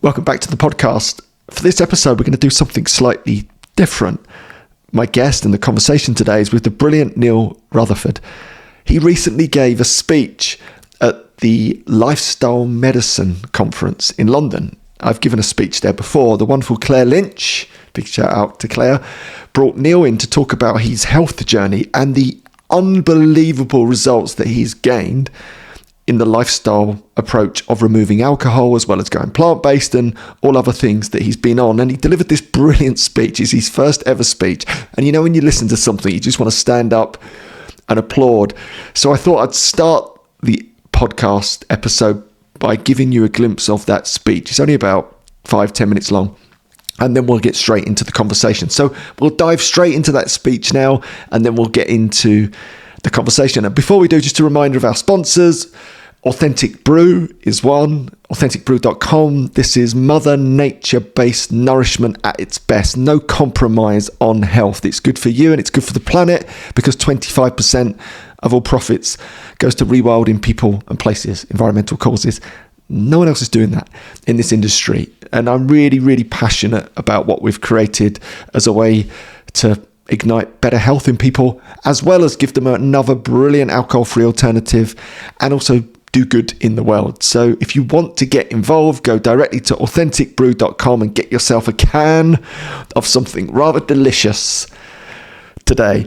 Welcome back to the podcast. For this episode, we're going to do something slightly different. My guest and the conversation today is with the brilliant Neil Rutherford. He recently gave a speech at the Lifestyle Medicine Conference in London. I've given a speech there before. The wonderful Claire Lynch, big shout out to Claire, brought Neil in to talk about his health journey and the unbelievable results that he's gained in the lifestyle approach of removing alcohol, as well as going plant-based and all other things that he's been on. And he delivered this brilliant speech. It's his first ever speech. And you know, when you listen to something, you just want to stand up and applaud. So I thought I'd start the podcast episode by giving you a glimpse of that speech. It's only about 5-10 minutes long. And then we'll get straight into the conversation. So we'll dive straight into that speech now, and then we'll get into the conversation. And before we do, just a reminder of our sponsors. Authentic Brew is one, authenticbrew.com. This is Mother Nature-based nourishment at its best. No compromise on health. It's good for you and it's good for the planet, because 25% of all profits goes to rewilding people and places, environmental causes. No one else is doing that in this industry. And I'm really, really passionate about what we've created as a way to ignite better health in people, as well as give them another brilliant alcohol-free alternative and also do good in the world. So if you want to get involved, go directly to authenticbrew.com and get yourself a can of something rather delicious today.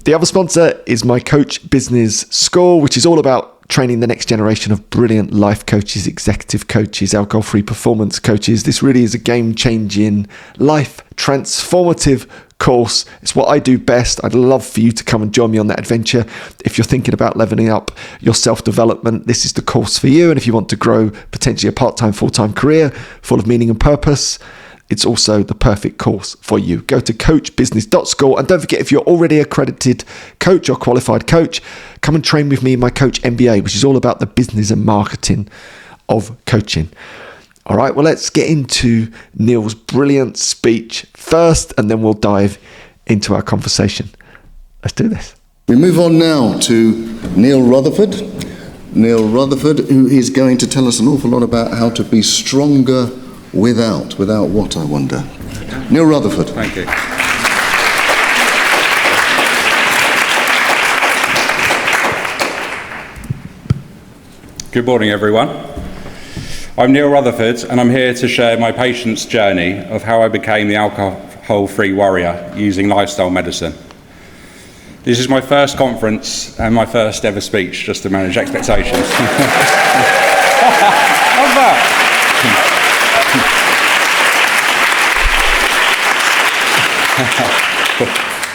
The other sponsor is my Coach Business School, which is all about training the next generation of brilliant life coaches, executive coaches, alcohol-free performance coaches. This really is a game-changing, life transformative course. It's what I do best. I'd love for you to come and join me on that adventure. If you're thinking about leveling up your self-development, this is the course for you. And if you want to grow potentially a part-time, full-time career full of meaning and purpose, it's also the perfect course for you. Go to coachbusiness.school. And don't forget, if you're already accredited coach or qualified coach, come and train with me in my Coach MBA, which is all about the business and marketing of coaching. All right, well, let's get into Neil's brilliant speech first, and then we'll dive into our conversation. Let's do this. We move on now to Neil Rutherford. Neil Rutherford, who is going to tell us an awful lot about how to be stronger without what, I wonder? Neil Rutherford. Thank you. Good morning, everyone. I'm Neil Rutherford, and I'm here to share my patient's journey of how I became the alcohol-free warrior using lifestyle medicine. This is my first conference and my first ever speech, just to manage expectations. How's that?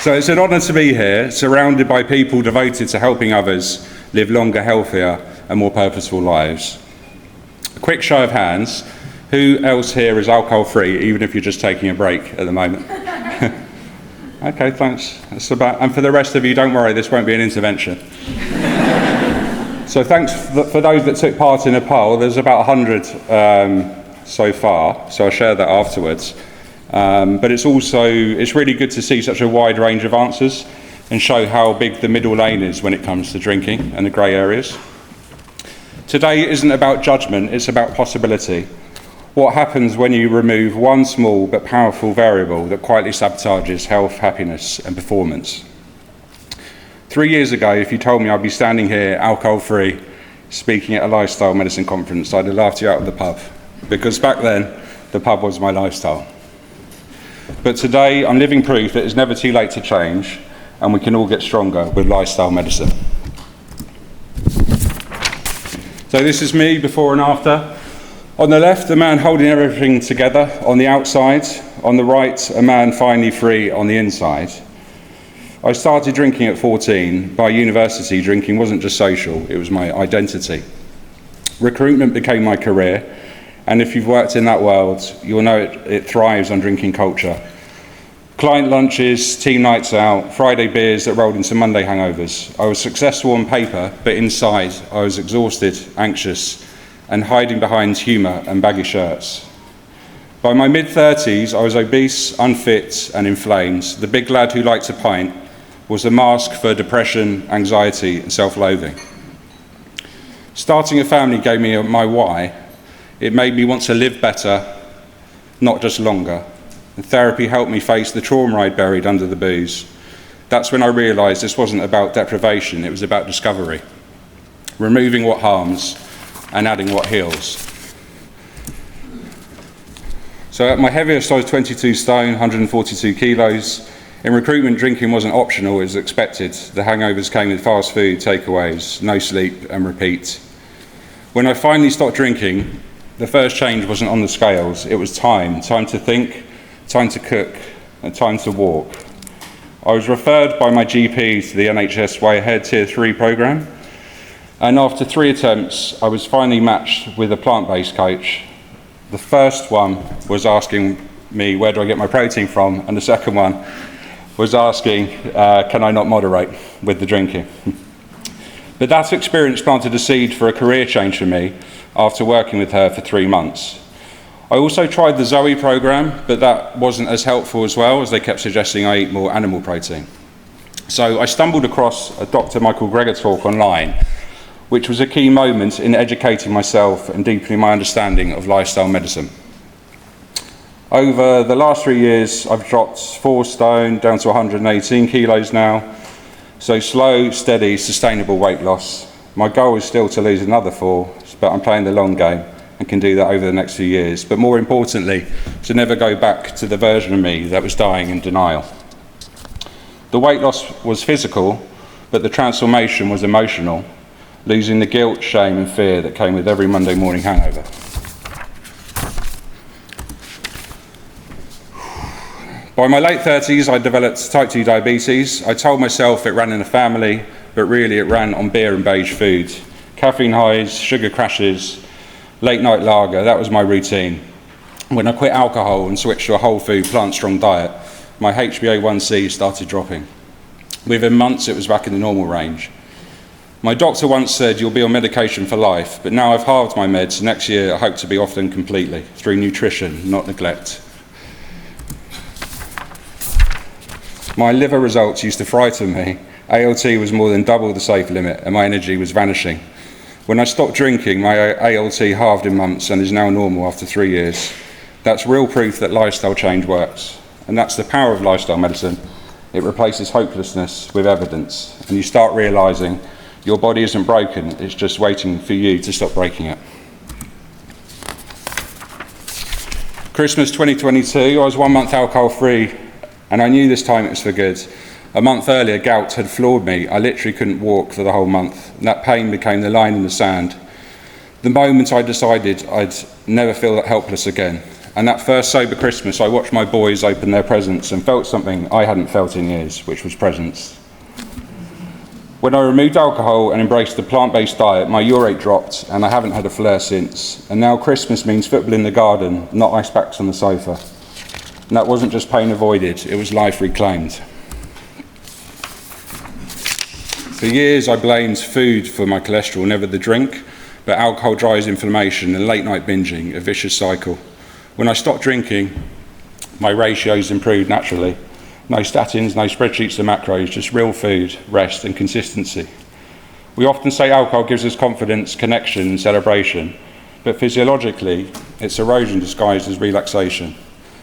So it's an honour to be here, surrounded by people devoted to helping others live longer, healthier and more purposeful lives. A quick show of hands, who else here is alcohol-free, even if you're just taking a break at the moment? Okay, thanks. And for the rest of you, don't worry, this won't be an intervention. So thanks for those that took part in a poll. There's about 100 so far, so I'll share that afterwards. But it's really good to see such a wide range of answers and show how big the middle lane is when it comes to drinking and the grey areas. Today isn't about judgment, it's about possibility. What happens when you remove one small but powerful variable that quietly sabotages health, happiness and performance? 3 years ago, if you told me I'd be standing here alcohol-free, speaking at a lifestyle medicine conference, I'd have laughed you out of the pub, because back then, the pub was my lifestyle. But today, I'm living proof that it's never too late to change, and we can all get stronger with lifestyle medicine. So this is me before and after. On the left, a man holding everything together on the outside. On the right, a man finally free on the inside. I started drinking at 14. By university, drinking wasn't just social, it was my identity. Recruitment became my career, and if you've worked in that world, you'll know it thrives on drinking culture. Client lunches, team nights out, Friday beers that rolled into Monday hangovers. I was successful on paper, but inside I was exhausted, anxious, and hiding behind humour and baggy shirts. By my mid-30s, I was obese, unfit, and inflamed. The big lad who liked a pint was a mask for depression, anxiety, and self-loathing. Starting a family gave me my why. It made me want to live better, not just longer. And therapy helped me face the trauma I'd buried under the booze. That's when I realised this wasn't about deprivation, it was about discovery. Removing what harms and adding what heals. So at my heaviest, I was 22 stone, 142 kilos. In recruitment, drinking wasn't optional, it was expected. The hangovers came with fast food, takeaways, no sleep, and repeat. When I finally stopped drinking, the first change wasn't on the scales, it was time to think, time to cook, and time to walk. I was referred by my GP to the NHS Way Ahead Tier 3 programme, and after 3 attempts, I was finally matched with a plant-based coach. The first one was asking me, where do I get my protein from? And the second one was asking, can I not moderate with the drinking? But that experience planted a seed for a career change for me after working with her for 3 months. I also tried the Zoe programme, but that wasn't as helpful as well, as they kept suggesting I eat more animal protein. So I stumbled across a Dr. Michael Greger talk online, which was a key moment in educating myself and deepening my understanding of lifestyle medicine. Over the last 3 years, I've dropped 4 stone down to 118 kilos now. So slow, steady, sustainable weight loss. My goal is still to lose another 4, but I'm playing the long game and can do that over the next few years. But more importantly, to never go back to the version of me that was dying in denial. The weight loss was physical, but the transformation was emotional, losing the guilt, shame and fear that came with every Monday morning hangover. By my late 30s, I developed type 2 diabetes. I told myself it ran in the family, but really it ran on beer and beige food. Caffeine highs, sugar crashes, late night lager, that was my routine. When I quit alcohol and switched to a whole food, plant-strong diet, my HbA1c started dropping. Within months, it was back in the normal range. My doctor once said, you'll be on medication for life, but now I've halved my meds. Next year, I hope to be off them completely, through nutrition, not neglect. My liver results used to frighten me. ALT was more than double the safe limit, and my energy was vanishing. When I stopped drinking, my ALT halved in months and is now normal after 3 years. That's real proof that lifestyle change works. And that's the power of lifestyle medicine. It replaces hopelessness with evidence, and you start realising your body isn't broken, it's just waiting for you to stop breaking it. Christmas 2022, I was 1 month alcohol free, and I knew this time it was for good. A month earlier, gout had floored me. I literally couldn't walk for the whole month. And that pain became the line in the sand. The moment I decided I'd never feel that helpless again. And that first sober Christmas, I watched my boys open their presents and felt something I hadn't felt in years, which was presence. When I removed alcohol and embraced the plant-based diet, my urate dropped and I haven't had a flare since. And now Christmas means football in the garden, not ice packs on the sofa. And that wasn't just pain avoided, it was life reclaimed. For years I blamed food for my cholesterol, never the drink, but alcohol drives inflammation and late night binging, a vicious cycle. When I stopped drinking, my ratios improved naturally. No statins, no spreadsheets of macros, just real food, rest and consistency. We often say alcohol gives us confidence, connection and celebration, but physiologically it's erosion disguised as relaxation.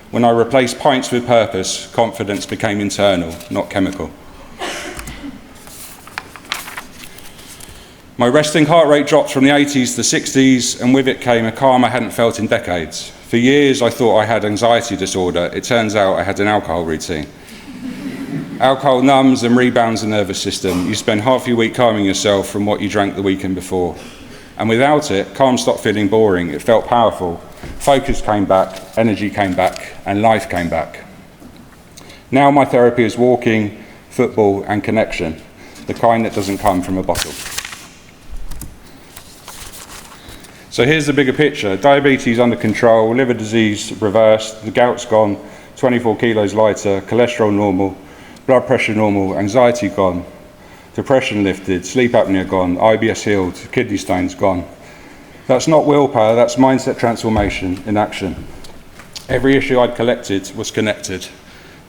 When I replaced pints with purpose, confidence became internal, not chemical. My resting heart rate dropped from the 80s to the 60s, and with it came a calm I hadn't felt in decades. For years I thought I had anxiety disorder. It turns out I had an alcohol routine. Alcohol numbs and rebounds the nervous system. You spend half your week calming yourself from what you drank the weekend before. And without it, calm stopped feeling boring. It felt powerful. Focus came back, energy came back, and life came back. Now my therapy is walking, football, and connection, the kind that doesn't come from a bottle. So here's the bigger picture. Diabetes under control, liver disease reversed, the gout's gone, 24 kilos lighter, cholesterol normal, blood pressure normal, anxiety gone, depression lifted, sleep apnea gone, IBS healed, kidney stones gone. That's not willpower, that's mindset transformation in action. Every issue I'd collected was connected.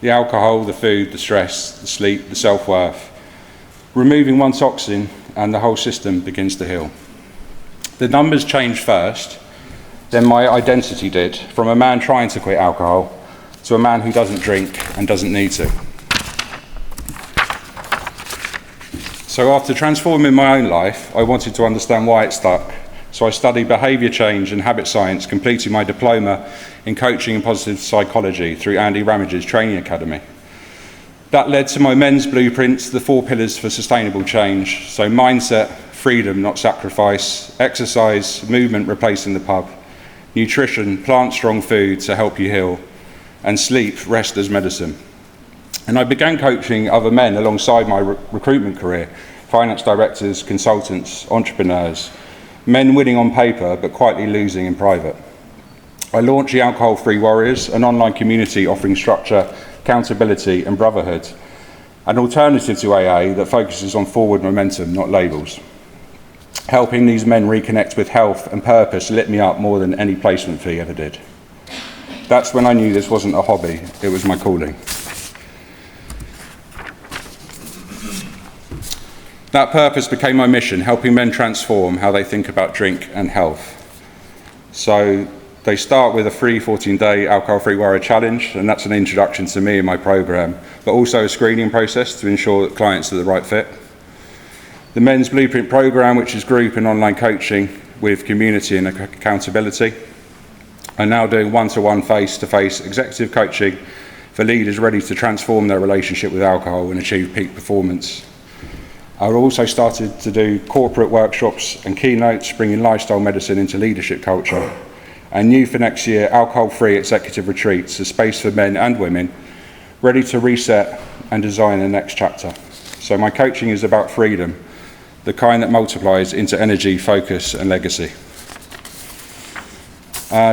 The alcohol, the food, the stress, the sleep, the self-worth. Removing one toxin and the whole system begins to heal. The numbers change first. than my identity did, from a man trying to quit alcohol to a man who doesn't drink and doesn't need to. So after transforming my own life, I wanted to understand why it stuck. So I studied behaviour change and habit science, completing my diploma in coaching and positive psychology through Andy Ramage's training academy. That led to my men's blueprints, the 4 pillars for sustainable change. So mindset, freedom, not sacrifice; exercise, movement replacing the pub; nutrition, plant strong food to help you heal; and sleep, rest as medicine. And I began coaching other men alongside my recruitment career: finance directors, consultants, entrepreneurs, men winning on paper but quietly losing in private. I launched the Alcohol Free Warriors, an online community offering structure, accountability and brotherhood, an alternative to AA that focuses on forward momentum, not labels. Helping these men reconnect with health and purpose lit me up more than any placement fee ever did. That's when I knew this wasn't a hobby, it was my calling. That purpose became my mission, helping men transform how they think about drink and health. So they start with a free 14-day alcohol-free warrior challenge, and that's an introduction to me and my program, but also a screening process to ensure that clients are the right fit. The Men's Blueprint program, which is group and online coaching with community and accountability. I'm now doing one-to-one, face-to-face executive coaching for leaders ready to transform their relationship with alcohol and achieve peak performance. I've also started to do corporate workshops and keynotes, bringing lifestyle medicine into leadership culture. And new for next year, alcohol-free executive retreats, a space for men and women, ready to reset and design the next chapter. So my coaching is about freedom, the kind that multiplies into energy, focus and legacy.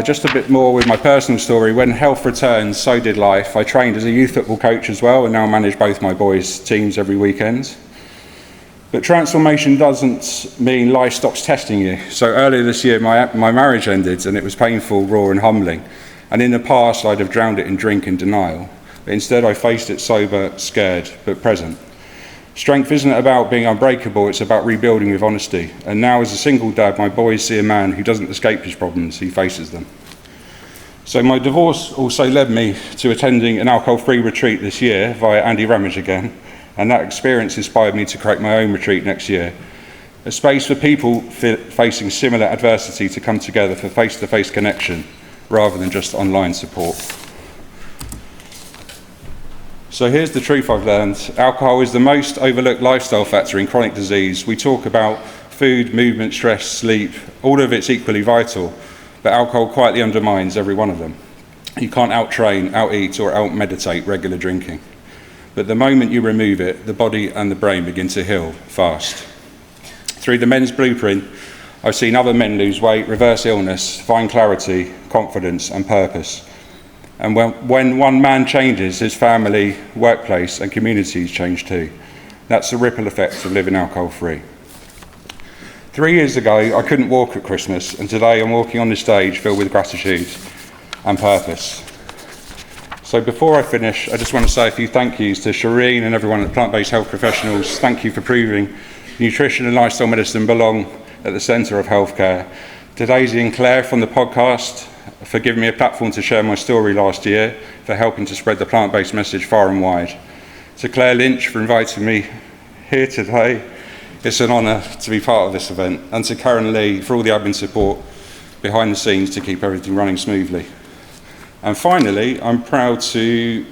Just a bit more with my personal story. When health returned, so did life. I trained as a youth football coach as well, and now manage both my boys' teams every weekend. But transformation doesn't mean life stops testing you. So earlier this year, my marriage ended, and it was painful, raw and humbling. And in the past, I'd have drowned it in drink and denial. But instead, I faced it sober, scared, but present. Strength isn't about being unbreakable, it's about rebuilding with honesty. And now as a single dad, my boys see a man who doesn't escape his problems, he faces them. So my divorce also led me to attending an alcohol-free retreat this year via Andy Ramage again. And that experience inspired me to create my own retreat next year. A space for people facing similar adversity to come together for face-to-face connection rather than just online support. So here's the truth I've learned. Alcohol is the most overlooked lifestyle factor in chronic disease. We talk about food, movement, stress, sleep, all of it's equally vital, but alcohol quietly undermines every one of them. You can't out-train, out-eat or out-meditate regular drinking. But the moment you remove it, the body and the brain begin to heal fast. Through the Men's Blueprint, I've seen other men lose weight, reverse illness, find clarity, confidence and purpose. And when one man changes, his family, workplace and communities change too. That's the ripple effect of living alcohol-free. 3 years ago, I couldn't walk at Christmas, and today I'm walking on this stage filled with gratitude and purpose. So before I finish, I just want to say a few thank yous to Shireen and everyone at Plant-Based Health Professionals. Thank you for proving nutrition and lifestyle medicine belong at the centre of healthcare. To Daisy and Claire from the podcast for giving me a platform to share my story last year, for helping to spread the plant-based message far and wide. To Claire Lynch for inviting me here today. It's an honour to be part of this event. And to Karen Lee for all the admin support behind the scenes to keep everything running smoothly. And finally, I'm proud to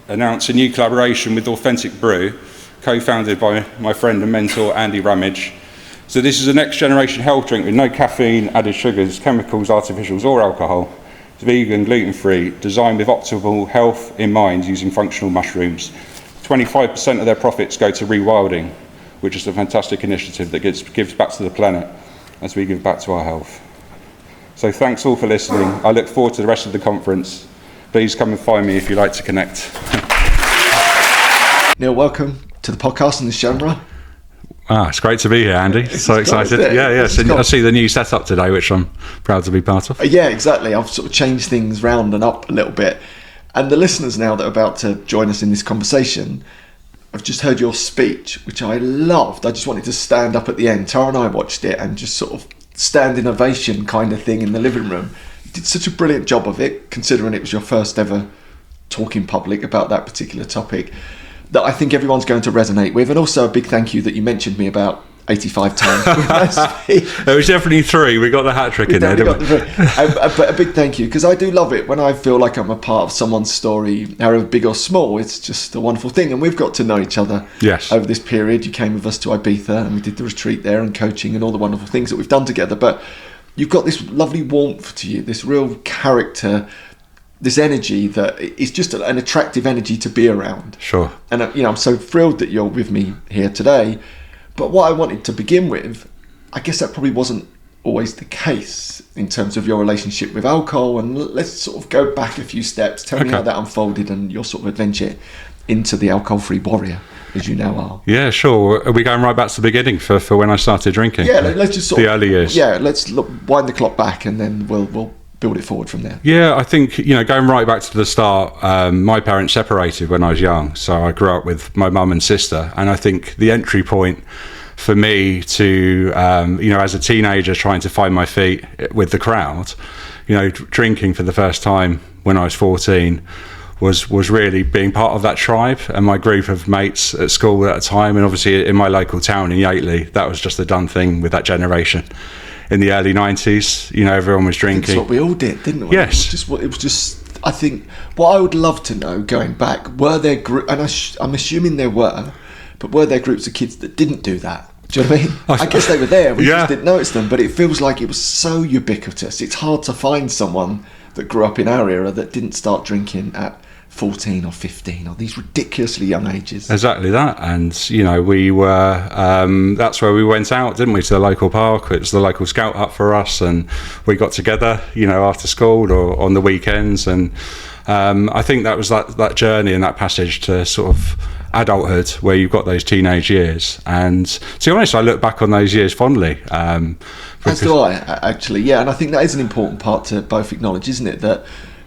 announce a new collaboration with Authentic Brew, co-founded by my friend and mentor Andy Ramage. So this is a next generation health drink with no caffeine, added sugars, chemicals, artificials or alcohol. It's vegan, gluten-free, designed with optimal health in mind using functional mushrooms. 25% of their profits go to rewilding, which is a fantastic initiative that gives back to the planet as we give back to our health. So thanks all for listening. I look forward to the rest of the conference. Please come and find me if you'd like to connect. Neil, welcome to the podcast and the genre. It's great to be here, Andy. So excited. Yeah. So I see the new setup today, which I'm proud to be part of. Yeah, exactly. I've sort of changed things round and up a little bit. And the listeners now that are about to join us in this conversation, I've just heard your speech, which I loved. I just wanted to stand up at the end. Tara and I watched it and just sort of standing ovation kind of thing in the living room. You did such a brilliant job of it, considering it was your first ever talk in public about that particular topic, that I think everyone's going to resonate with. And also a big thank you that you mentioned me about 85 times. It was definitely 3. We got the hat trick in there, didn't we? But a big thank you, because I do love it when I feel like I'm a part of someone's story, however big or small. It's just a wonderful thing. And we've got to know each other over this period. You came with us to Ibiza and we did the retreat there and coaching and all the wonderful things that we've done together. But you've got this lovely warmth to you, this real character, this energy that is just an attractive energy to be around. Sure. And I'm so thrilled that you're with me here today. But what I wanted to begin with, I guess that probably wasn't always the case in terms of your relationship with alcohol. And let's sort of go back a few steps. Tell me how that unfolded and your sort of adventure into the alcohol-free warrior, as you now are. Yeah, sure. Are we going right back to the beginning for when I started drinking? Yeah, let's just the early years. Yeah, let's wind the clock back and then we'll build it forward from there. Yeah, I think, going right back to the start, my parents separated when I was young. So I grew up with my mum and sister. And I think the entry point for me to, as a teenager trying to find my feet with the crowd, drinking for the first time when I was 14 was really being part of that tribe and my group of mates at school at the time. And obviously in my local town in Yateley, that was just a done thing with that generation. In the early 90s, everyone was drinking. That's what we all did, didn't we? Yes. It was just, I think, what I would love to know, going back, were there and I'm assuming there were groups of kids that didn't do that? Do you know what I mean? I guess they were there, we just didn't notice them, but it feels like it was so ubiquitous. It's hard to find someone that grew up in our era that didn't start drinking at 14 or 15 or these ridiculously young ages. Exactly that. And we were that's where we went out, didn't we, to the local park. It was the local scout hut for us, and we got together after school or on the weekends. And I think that was that journey and that passage to sort of adulthood where you've got those teenage years. And to be honest, I look back on those years fondly. As do I, actually. Yeah, and I think that is an important part to both acknowledge, isn't it, that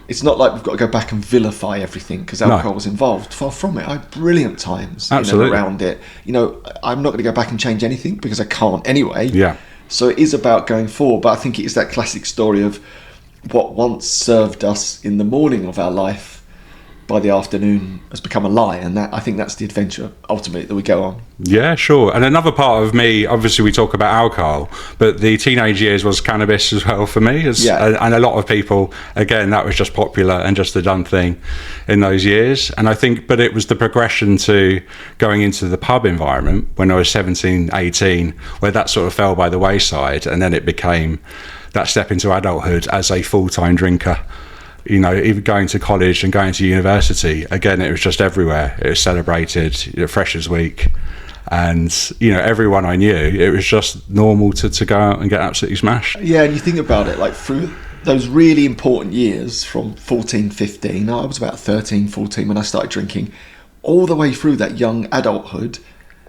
it's not like we've got to go back and vilify everything because alcohol was involved. Far from it. I had brilliant times around it. I'm not going to go back and change anything because I can't anyway. Yeah. So it is about going forward. But I think it is that classic story of what once served us in the morning of our life by the afternoon has become a lie. And that, I think that's the adventure ultimately that we go on. Yeah, sure. And another part of me, obviously we talk about alcohol, but the teenage years was cannabis as well for me. And a lot of people, again, that was just popular and just the done thing in those years. And I think, but it was the progression to going into the pub environment when I was 17, 18, where that sort of fell by the wayside. And then it became that step into adulthood as a full-time drinker. Even going to college and going to university, again, it was just everywhere. It was celebrated, Freshers Week. And, everyone I knew, it was just normal to go out and get absolutely smashed. Yeah, and you think about it, like through those really important years from 14, 15, I was about 13, 14 when I started drinking, all the way through that young adulthood,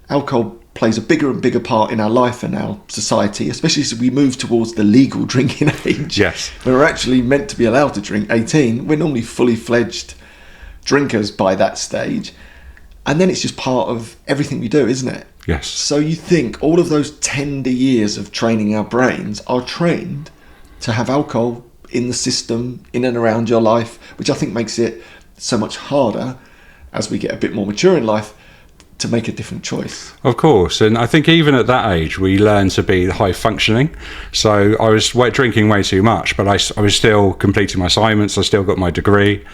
alcohol plays a bigger and bigger part in our life and our society, especially as we move towards the legal drinking age. Yes. When we're actually meant to be allowed to drink 18. We're normally fully fledged drinkers by that stage. And then it's just part of everything we do, isn't it? Yes. So you think all of those tender years of training our brains are trained to have alcohol in the system, in and around your life, which I think makes it so much harder as we get a bit more mature in life to make a different choice. Of course, and I think even at that age we learn to be high functioning. So I was drinking way too much, but I was still completing my assignments, I still got my degree.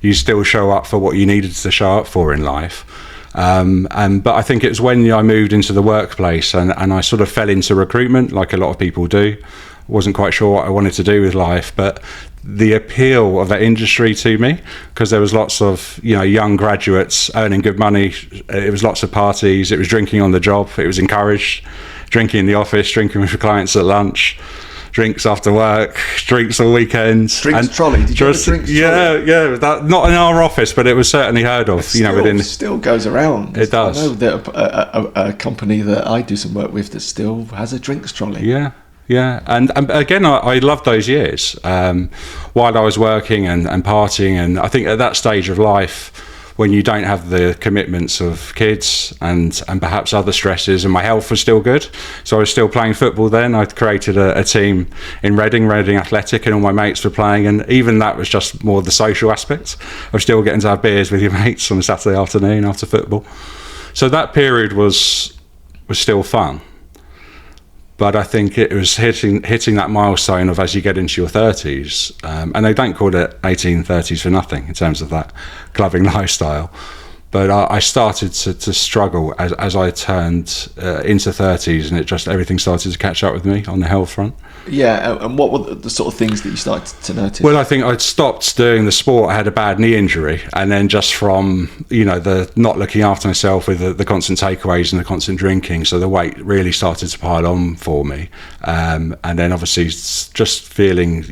You still show up for what you needed to show up for in life. But I think it was when I moved into the workplace and I sort of fell into recruitment like a lot of people do. Wasn't quite sure what I wanted to do with life, but the appeal of that industry to me, because there was lots of young graduates earning good money. It was lots of parties. It was drinking on the job. It was encouraged. Drinking in the office, drinking with clients at lunch, drinks after work, drinks all weekends. Drinks trolley. Did you have a drinks trolley? Yeah. That, not in our office, but it was certainly heard of. It still goes around. It does. I know that a company that I do some work with that still has a drinks trolley. Yeah, and again, I loved those years while I was working and partying, and I think at that stage of life, when you don't have the commitments of kids and perhaps other stresses, and my health was still good. So I was still playing football then. I'd created a team in Reading Athletic, and all my mates were playing, and even that was just more the social aspect of still getting to have beers with your mates on a Saturday afternoon after football. So that period was still fun. But I think it was hitting that milestone of as you get into your 30s, and they don't call it 1830s for nothing in terms of that clubbing lifestyle. But I started to struggle as I turned into 30s, and everything started to catch up with me on the health front. Yeah, and what were the sort of things that you started to notice? Well, I think I'd stopped doing the sport. I had a bad knee injury, and then just from the not looking after myself with the constant takeaways and the constant drinking, so the weight really started to pile on for me. And then obviously just feeling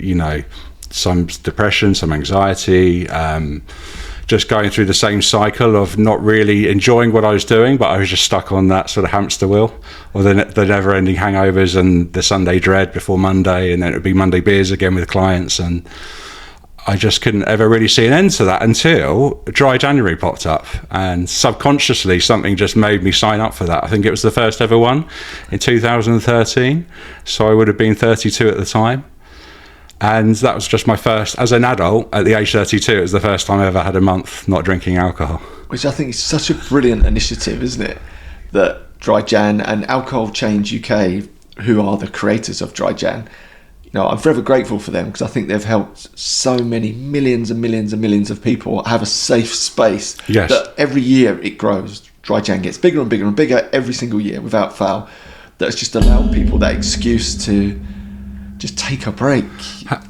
some depression, some anxiety. Just going through the same cycle of not really enjoying what I was doing, but I was just stuck on that sort of hamster wheel, or the never-ending hangovers and the Sunday dread before Monday, and then it would be Monday beers again with clients, and I just couldn't ever really see an end to that until Dry January popped up, and subconsciously something just made me sign up for that. I think it was the first ever one in 2013, so I would have been 32 at the time. And that was just my first, as an adult, at the age 32, it was the first time I ever had a month not drinking alcohol. Which I think is such a brilliant initiative, isn't it? That Dry Jan and Alcohol Change UK, who are the creators of Dry Jan, I'm forever grateful for them, because I think they've helped so many millions and millions and millions of people have a safe space. Yes. That every year it grows. Dry Jan gets bigger and bigger and bigger every single year without fail. That's just allowed people that excuse to just take a break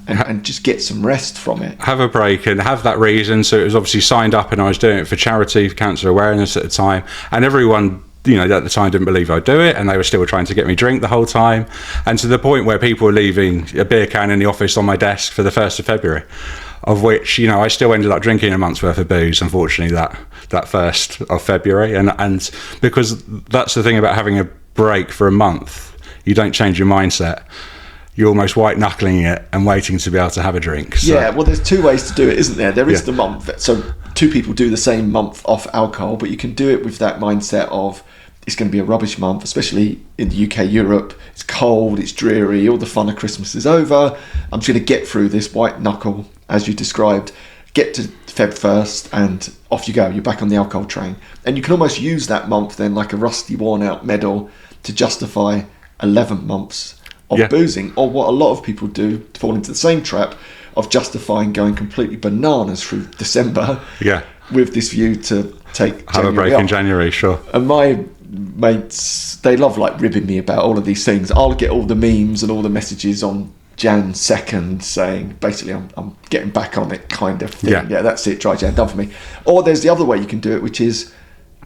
and just get some rest from it. Have a break and have that reason. So it was obviously signed up, and I was doing it for charity, for cancer awareness at the time. And everyone, at the time didn't believe I'd do it, and they were still trying to get me drink the whole time. And to the point where people were leaving a beer can in the office on my desk for the 1st of February, of which, I still ended up drinking a month's worth of booze, unfortunately, that 1st of February. And because that's the thing about having a break for a month, you don't change your mindset. You're almost white-knuckling it and waiting to be able to have a drink. So. Yeah, well, there's two ways to do it, isn't there? There is the month. So two people do the same month off alcohol, but you can do it with that mindset of it's going to be a rubbish month, especially in the UK, Europe. It's cold, it's dreary, all the fun of Christmas is over. I'm just going to get through this white-knuckle, as you described, get to Feb 1st, and off you go. You're back on the alcohol train. And you can almost use that month then like a rusty, worn-out medal to justify 11 months of boozing, or what a lot of people do, fall into the same trap of justifying going completely bananas through December with this view to have a break in January, sure. And my mates, they love ribbing me about all of these things. I'll get all the memes and all the messages on Jan 2nd saying basically I'm getting back on it kind of thing. Yeah, that's it, Dry Jan, done for me. Or there's the other way you can do it, which is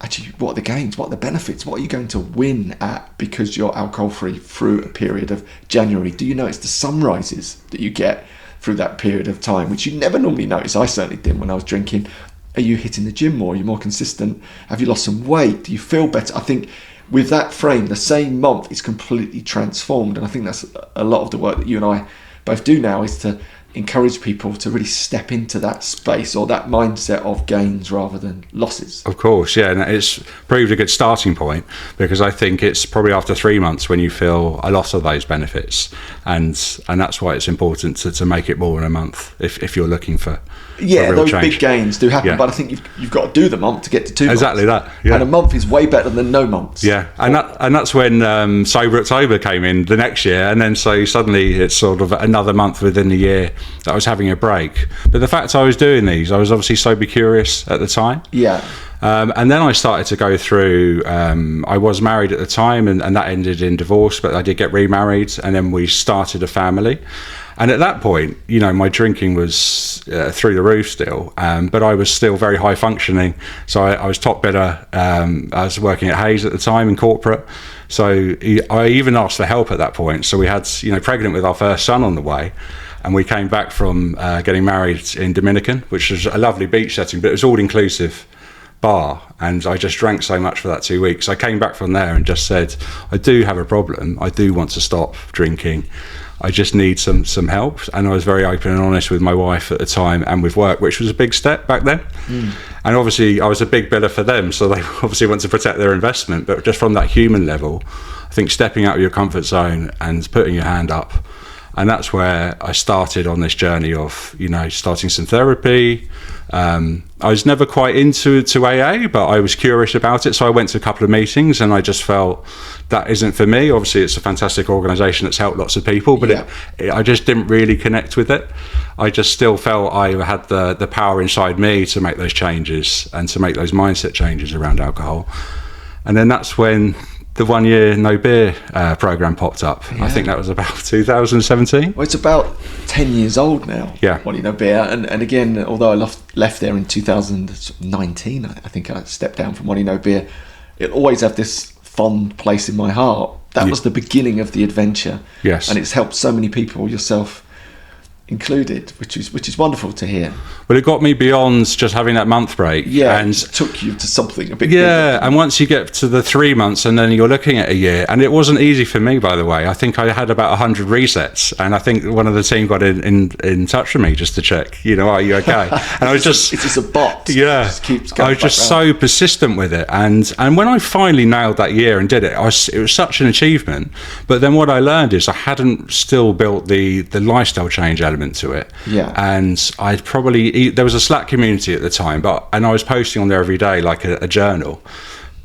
actually, what are the gains? What are the benefits? What are you going to win at because you're alcohol-free through a period of January? Do you notice the sunrises that you get through that period of time, which you never normally notice? I certainly didn't when I was drinking. Are you hitting the gym more? Are you more consistent? Have you lost some weight? Do you feel better? I think with that frame, the same month is completely transformed. And I think that's a lot of the work that you and I both do now, is to encourage people to really step into that space or that mindset of gains rather than losses. Of course, yeah, and it's proved a good starting point, because I think it's probably after 3 months when you feel a lot of those benefits, and that's why it's important to make it more than a month if you're looking for real those change. Big gains do happen, but I think you've got to do the month to get to 2 months. Exactly that, yeah. And a month is way better than no months. Yeah, and that's when Sober October came in the next year, and then so suddenly it's sort of another month within the year that I was having a break. But the fact I was doing these, I was obviously sober curious at the time. Yeah. And then I started to go through, I was married at the time, and that ended in divorce, but I did get remarried, and then we started a family. And at that point, my drinking was through the roof still, but I was still very high functioning. So I was top bidder. I was working at Hayes at the time in corporate. So I even asked for help at that point. So we had, pregnant with our first son on the way. And we came back from getting married in Dominican, which was a lovely beach setting, but it was all-inclusive bar. And I just drank so much for that 2 weeks. I came back from there and just said, I do have a problem. I do want to stop drinking. I just need some help. And I was very open and honest with my wife at the time and with work, which was a big step back then. And obviously I was a big biller for them, so they obviously want to protect their investment. But just from that human level, I think stepping out of your comfort zone and putting your hand up, and that's where I started on this journey of, starting some therapy. I was never quite into AA, but I was curious about it. So I went to a couple of meetings and I just felt that isn't for me. Obviously, it's a fantastic organisation that's helped lots of people, but I just didn't really connect with it. I just still felt I had the power inside me to make those changes and to make those mindset changes around alcohol. And then that's when the 1 year no beer program popped up. I think that was about 2017. Well, it's about 10 years old now. One Year No Beer, and again, although I left there in 2019, I think I stepped down from One Year No Beer. It always have this fond place in my heart. That was the beginning of the adventure. Yes, and it's helped so many people, yourself included, which is wonderful to hear. Well, it got me beyond just having that month break. And it took you to something a bit bigger. And once you get to the 3 months and then you're looking at a year, and it wasn't easy for me, by the way. I think I had about 100 resets, and I think one of the team got in touch with me just to check, are you okay? And I was just... It's just a bot. Just keeps going. I was just so persistent with it, and when I finally nailed that year and did it, it was such an achievement. But then what I learned is I hadn't still built the lifestyle change element to it. And I'd probably... There was a Slack community at the time, and I was posting on there every day like a journal.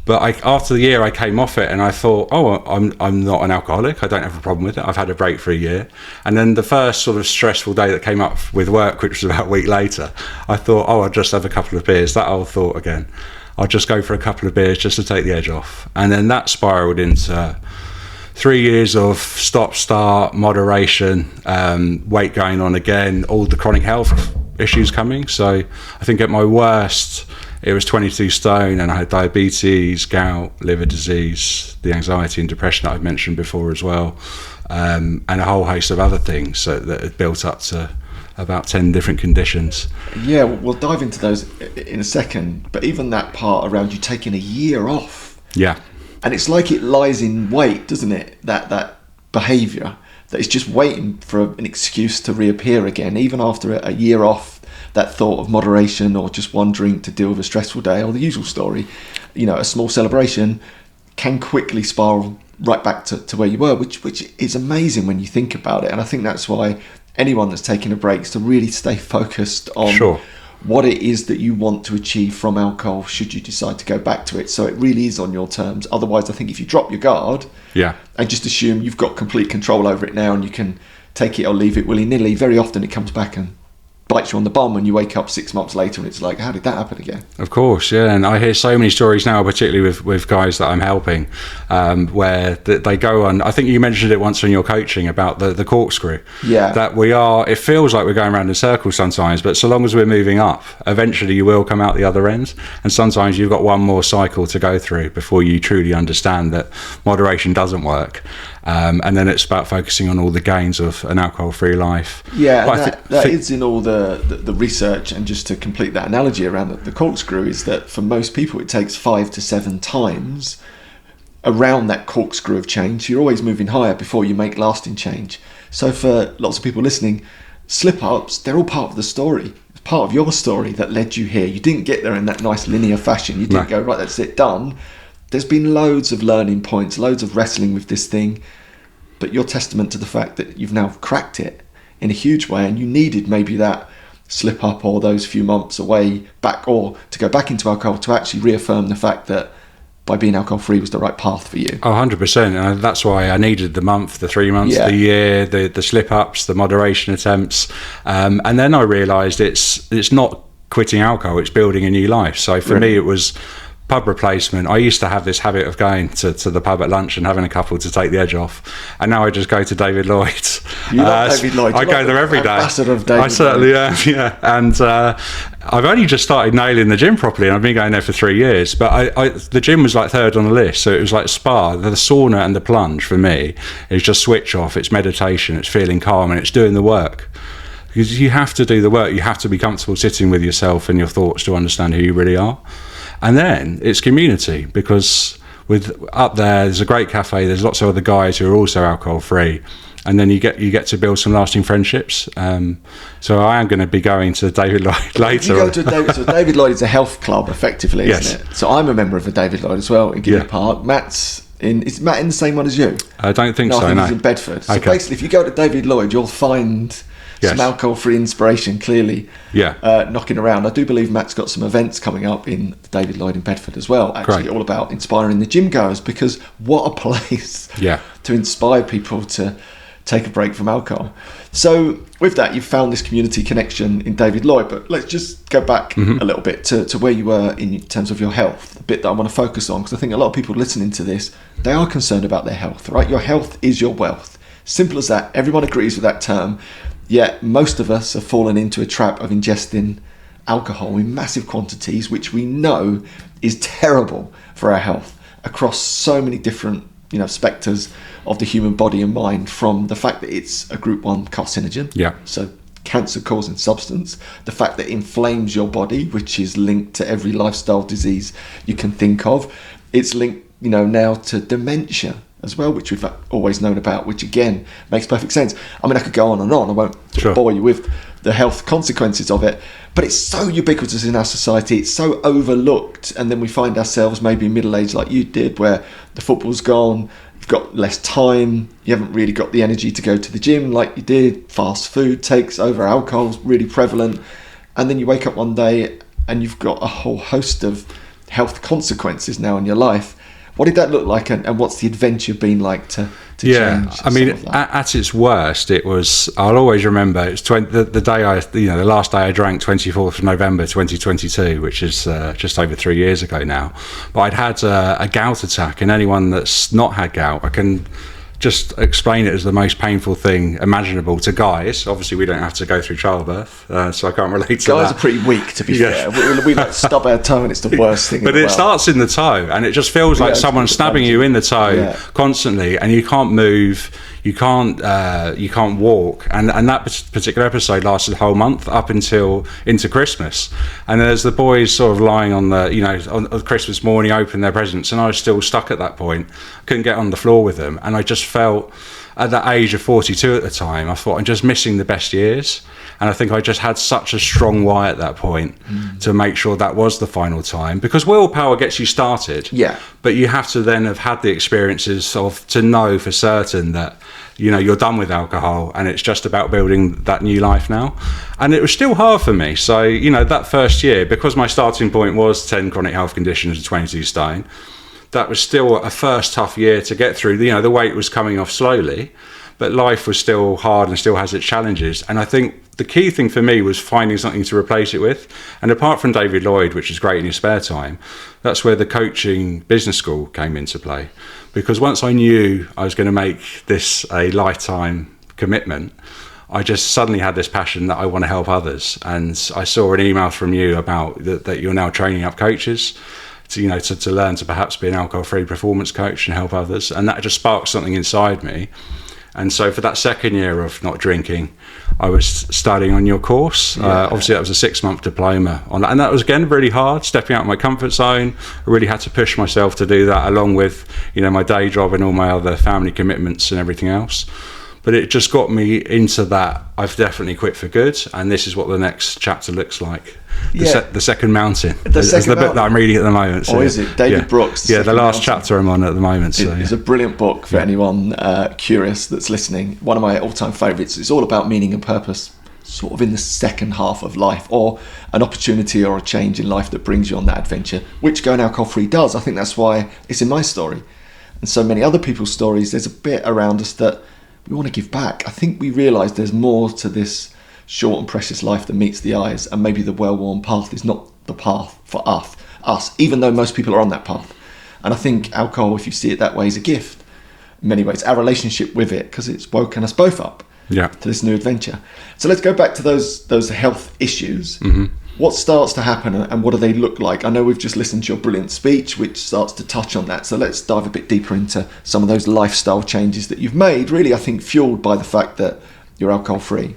But after the year, I came off it and I thought, I'm not an alcoholic. I don't have a problem with it. I've had a break for a year. And then the first sort of stressful day that came up with work, which was about a week later, I thought, I'll just have a couple of beers. That old thought again. I'll just go for a couple of beers just to take the edge off. And then that spiraled into 3 years of stop-start, moderation, weight going on again, all the chronic health issues coming. So I think at my worst, it was 22 stone, and I had diabetes, gout, liver disease, the anxiety and depression that I've mentioned before as well, and a whole host of other things that had built up to about 10 different conditions. Yeah, we'll dive into those in a second, but even that part around you taking a year off. Yeah. And it's like it lies in wait, doesn't it? That behaviour that is just waiting for an excuse to reappear again, even after a year off. That thought of moderation, or just one drink to deal with a stressful day, or the usual story, a small celebration can quickly spiral right back to where you were, which is amazing when you think about it. And I think that's why anyone that's taking a break is to really stay focused on what it is that you want to achieve from alcohol should you decide to go back to it. So it really is on your terms. Otherwise, I think if you drop your guard and just assume you've got complete control over it now and you can take it or leave it willy-nilly, very often it comes back and bites you on the bum when you wake up 6 months later and it's like, how did that happen again? Of course, and I hear so many stories now, particularly with guys that I'm helping, where they go on. I think you mentioned it once in your coaching about the corkscrew. That it feels like we're going around in circles sometimes, but so long as we're moving up, eventually you will come out the other end. And sometimes you've got one more cycle to go through before you truly understand that moderation doesn't work. And then it's about focusing on all the gains of an alcohol-free life. That is in all the research. And just to complete that analogy around the corkscrew, is that for most people it takes 5 to 7 times around that corkscrew of change. You're always moving higher before you make lasting change. So for lots of people listening, slip-ups, they're all part of the story. It's part of your story that led you here. You didn't get there in that nice linear fashion. You didn't go, right, that's it, done. There's been loads of learning points, loads of wrestling with this thing, but you're testament to the fact that you've now cracked it in a huge way, and you needed maybe that slip up or those few months away back, or to go back into alcohol to actually reaffirm the fact that by being alcohol free was the right path for you. 100%, and that's why I needed the month, the 3 months, the year, the slip ups, the moderation attempts, and then I realised it's not quitting alcohol, it's building a new life. So for me it was pub replacement. I used to have this habit of going to the pub at lunch and having a couple to take the edge off, and now I just go to David Lloyd's. You love David Lloyd. I go there every day. Ambassador of David I certainly am, and I've only just started nailing the gym properly, and I've been going there for 3 years, but the gym was like third on the list. So it was like spa, the sauna and the plunge for me is just switch off. It's meditation, it's feeling calm, and it's doing the work. Because you have to do the work. You have to be comfortable sitting with yourself and your thoughts to understand who you really are. And then it's community, because up there's a great cafe, there's lots of other guys who are also alcohol free, and then you get to build some lasting friendships. So I am going to be going to David Lloyd later. You go to David Lloyd is a health club, effectively, isn't it? So I'm a member of the David Lloyd as well in Gideon Park. Is Matt in the same one as you? I don't think no, so. I think he's in Bedford. So basically, if you go to David Lloyd, you'll find some alcohol-free inspiration clearly knocking around. I do believe Matt's got some events coming up in David Lloyd in Bedford as well, actually, all about inspiring the gym goers, because what a place to inspire people to take a break from alcohol. So with that, you've found this community connection in David Lloyd, but let's just go back a little bit to where you were in terms of your health, the bit that I want to focus on, because I think a lot of people listening to this, they are concerned about their health, right? Your health is your wealth. Simple as that. Everyone agrees with that term, yet most of us have fallen into a trap of ingesting alcohol in massive quantities, which we know is terrible for our health across so many different spectres of the human body and mind, from the fact that it's a group 1 carcinogen, so cancer-causing substance, the fact that it inflames your body, which is linked to every lifestyle disease you can think of. It's linked, now to dementia as well, which we've always known about, which again makes perfect sense. I mean, I could go on and on. I won't bore you with the health consequences of it, but it's so ubiquitous in our society. It's so overlooked, and then we find ourselves maybe middle-aged like you did, where the football's gone, you've got less time, you haven't really got the energy to go to the gym like you did, fast food takes over, alcohol's really prevalent, and then you wake up one day and you've got a whole host of health consequences now in your life. What did that look like, and what's the adventure been like to change? I mean, at its worst, it was, I'll always remember, it's the day the last day I drank, 24th of November 2022, which is just over 3 years ago now. But I'd had a gout attack, and anyone that's not had gout, I can just explain it as the most painful thing imaginable to guys. Obviously, we don't have to go through childbirth, so I can't relate to guys that. Are pretty weak, to be fair. We stub our toe, and it's the worst thing. But it starts in the toe, and it just feels like someone's stabbing you in the toe constantly, and you can't move. You can't walk, and that particular episode lasted a whole month up into Christmas. And as the boys sort of lying on on Christmas morning, opened their presents, and I was still stuck at that point. Couldn't get on the floor with them, and I just felt, at that age of 42 at the time, I thought I'm just missing the best years. And I think I just had such a strong why at that point to make sure that was the final time, because willpower gets you started. Yeah. But you have to then have had the experiences to know for certain that, you're done with alcohol and it's just about building that new life now. And it was still hard for me. So, that first year, because my starting point was 10 chronic health conditions and 22 stone, that was still a first tough year to get through. The weight was coming off slowly, but life was still hard and still has its challenges. And I think the key thing for me was finding something to replace it with. And apart from David Lloyd, which is great in your spare time, that's where the coaching business school came into play. Because once I knew I was going to make this a lifetime commitment, I just suddenly had this passion that I want to help others. And I saw an email from you about that you're now training up coaches to learn to perhaps be an alcohol-free performance coach and help others. And that just sparked something inside me. And so for that second year of not drinking, I was studying on your course. Obviously, that was a 6-month diploma on that. And that was, again, really hard, stepping out of my comfort zone. I really had to push myself to do that, along with, my day job and all my other family commitments and everything else. But it just got me into that. I've definitely quit for good, and this is what the next chapter looks like. The Second Mountain. Is the book that I'm reading at the moment. So, is it? David Brooks. The last chapter I'm on at the moment. So, it's a brilliant book for anyone curious that's listening. One of my all-time favourites. It's all about meaning and purpose, sort of in the second half of life, or an opportunity or a change in life that brings you on that adventure, which going alcohol-free does. I think that's why it's in my story. And so many other people's stories, there's a bit around us that we want to give back. I think we realise there's more to this short and precious life that meets the eyes, and maybe the well-worn path is not the path for us, even though most people are on that path. And I think alcohol, if you see it that way, is a gift in many ways, our relationship with it, because it's woken us both up to this new adventure. So let's go back to those health issues. What starts to happen, and what do they look like? I know we've just listened to your brilliant speech, which starts to touch on that. So let's dive a bit deeper into some of those lifestyle changes that you've made, really, I think, fueled by the fact that you're alcohol-free.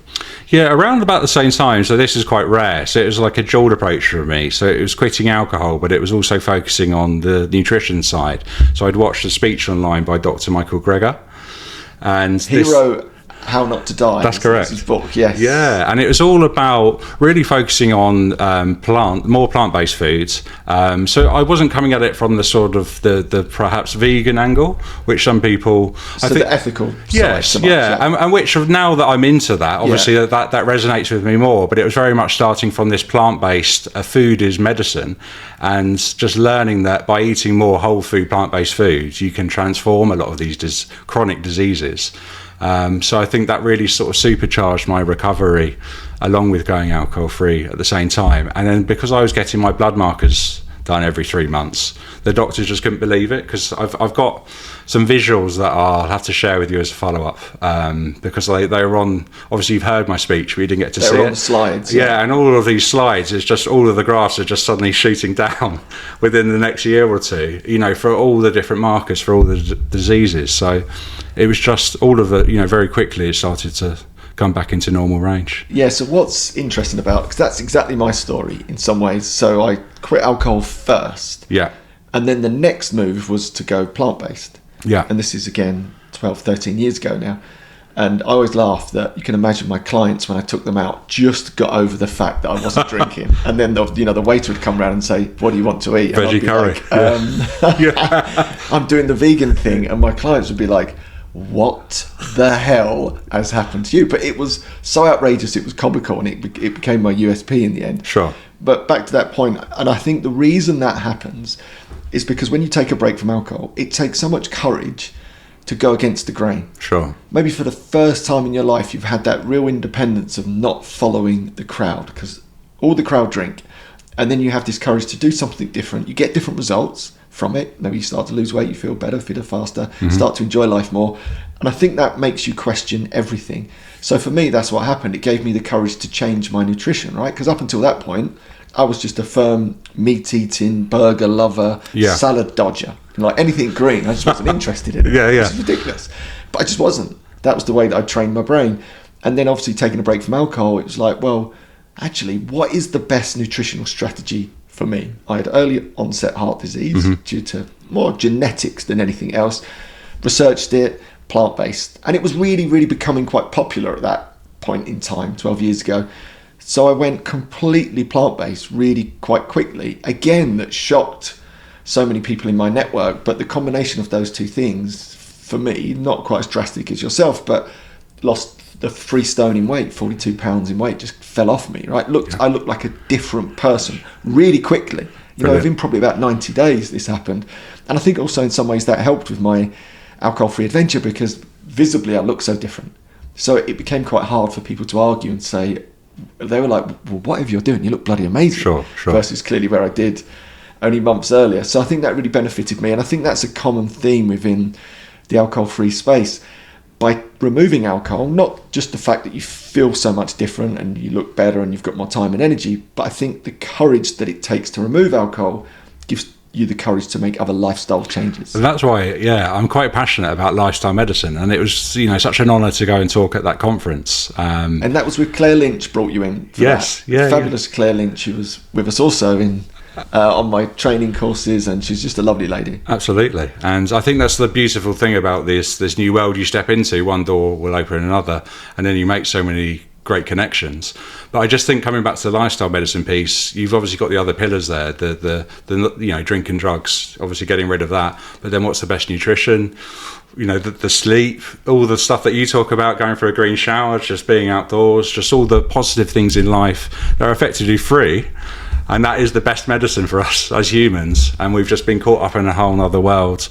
Yeah, around about the same time. So this is quite rare. So it was like a dual approach for me. So it was quitting alcohol, but it was also focusing on the nutrition side. So I'd watched a speech online by Dr. Michael Greger. And he wrote How Not to Die. That's correct. His book, yes. Yeah, and it was all about really focusing on more plant-based foods. So I wasn't coming at it from the sort of the perhaps vegan angle, which some people... So the ethical side. So much, and which now that I'm into that, obviously that resonates with me more, but it was very much starting from this plant-based, food is medicine, and just learning that by eating more whole food, plant-based foods, you can transform a lot of these chronic diseases. So I think that really sort of supercharged my recovery, along with going alcohol free at the same time. And then because I was getting my blood markers done every 3 months, the doctors just couldn't believe it, because I've got some visuals that I'll have to share with you as a follow-up, because they were on, obviously you've heard my speech, but you didn't get to see it. They were on the slides. Yeah, and all of these slides, it's just all of the graphs are just suddenly shooting down within the next year or two, for all the different markers, for all the diseases. So it was just all of it, very quickly it started to come back into normal range. Yeah, so what's interesting about, because that's exactly my story in some ways. So I quit alcohol first. Yeah. And then the next move was to go plant-based. Yeah. And this is, again, 12, 13 years ago now. And I always laugh that you can imagine my clients, when I took them out, just got over the fact that I wasn't drinking. And then the waiter would come around and say, "What do you want to eat?" And veggie curry. I'm doing the vegan thing. And my clients would be like, "What the hell has happened to you?" But it was so outrageous, it was comical, and it became my USP in the end. Sure. But back to that point, and I think the reason that happens is because when you take a break from alcohol, it takes so much courage to go against the grain. Sure. Maybe for the first time in your life, you've had that real independence of not following the crowd, because all the crowd drink, and then you have this courage to do something different. You get different results from it. Maybe you start to lose weight, you feel better, fitter, faster, start to enjoy life more. And I think that makes you question everything. So for me, that's what happened. It gave me the courage to change my nutrition, right? Because up until that point, I was just a firm meat-eating, burger lover, salad dodger. Like anything green, I just wasn't interested in it. It's ridiculous. But I just wasn't. That was the way that I trained my brain. And then obviously taking a break from alcohol, it was like, well, actually, what is the best nutritional strategy for me? I had early onset heart disease due to more genetics than anything else. Researched it, plant-based. And it was really, really becoming quite popular at that point in time, 12 years ago. So I went completely plant-based really quite quickly. Again, that shocked so many people in my network. But the combination of those two things, for me, not quite as drastic as yourself, but lost the 3 stone in weight, 42 pounds in weight, just fell off me, right? I looked like a different person really quickly. Within probably about 90 days this happened. And I think also in some ways that helped with my alcohol-free adventure, because visibly I looked so different. So it became quite hard for people to argue and say, they were like, "Well, whatever you're doing, you look bloody amazing." Sure. Versus clearly where I did only months earlier. So I think that really benefited me. And I think that's a common theme within the alcohol-free space. By removing alcohol, not just the fact that you feel so much different and you look better and you've got more time and energy, but I think the courage that it takes to remove alcohol gives you the courage to make other lifestyle changes. And that's why, I'm quite passionate about lifestyle medicine, and it was, such an honour to go and talk at that conference. And that was with Claire Lynch, brought you in for that. Fabulous Claire Lynch, who was with us also on my training courses, and she's just a lovely lady. Absolutely. And I think that's the beautiful thing about this new world you step into. One door will open another, and then you make so many great connections. But I just think, coming back to the lifestyle medicine piece, you've obviously got the other pillars there, the drink and drugs, obviously getting rid of that. But then what's the best nutrition? The sleep, all the stuff that you talk about, going for a green shower, just being outdoors, just all the positive things in life. They're effectively free. And that is the best medicine for us as humans. And we've just been caught up in a whole other world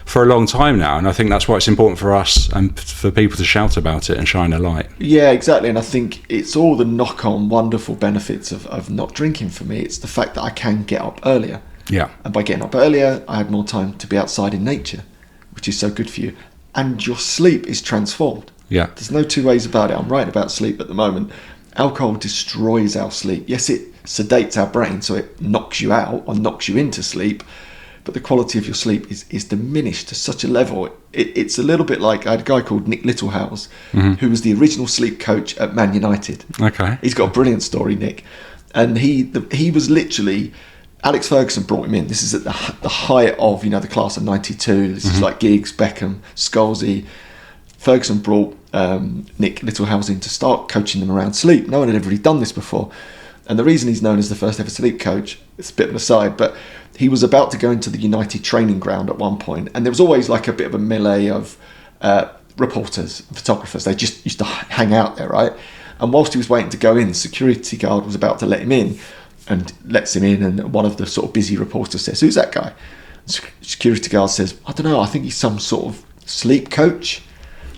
for a long time now. And I think that's why it's important for us and for people to shout about it and shine a light. Yeah, exactly. And I think it's all the knock-on wonderful benefits of not drinking for me. It's the fact that I can get up earlier. Yeah. And by getting up earlier, I had more time to be outside in nature, which is so good for you. And your sleep is transformed. Yeah. There's no two ways about it. I'm writing about sleep at the moment. Alcohol destroys our sleep. Yes, it sedates our brain, so it knocks you out or knocks you into sleep, but the quality of your sleep is diminished to such a level. It's a little bit like, I had a guy called Nick Littlehouse, who was the original sleep coach at Man United. Okay. He's got a brilliant story, Nick. And he was literally, Alex Ferguson brought him in. This is at the height of, the class of 92. This is like Giggs, Beckham, Scholesy. Ferguson brought Nick Littlehousen to start coaching them around sleep. No one had ever really done this before. And the reason he's known as the first ever sleep coach, it's a bit of an aside, but he was about to go into the United training ground at one point, and there was always like a bit of a melee of reporters, photographers. They just used to hang out there, right? And whilst he was waiting to go in, the security guard was about to let him in, and lets him in, and one of the sort of busy reporters says, "Who's that guy?" Security guard says, "I don't know, I think he's some sort of sleep coach."